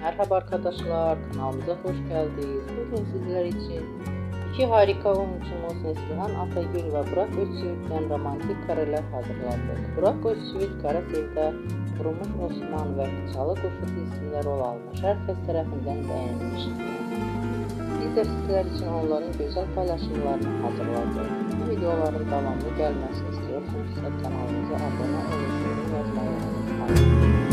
Merhaba arkadaşlar, kanalımıza hoş geldiniz. Bugün sizler için iki harika oyuncumuz Neslihan Atagül ve Burak Özçivit'ten romantik kareler hazırladık. Burak Özçivit Kara Sevda, Kurumuş Osman ve Çalı Kuşu dizisinde rol almış. Herkes tarafından beğenilmiştir. Biz de sizler için onların güzel paylaşımlarını hazırladık. Bu videoların devamlı gelmesini istiyorsanız kanalımıza abone olmayı, yorum yazmayı unutmayın.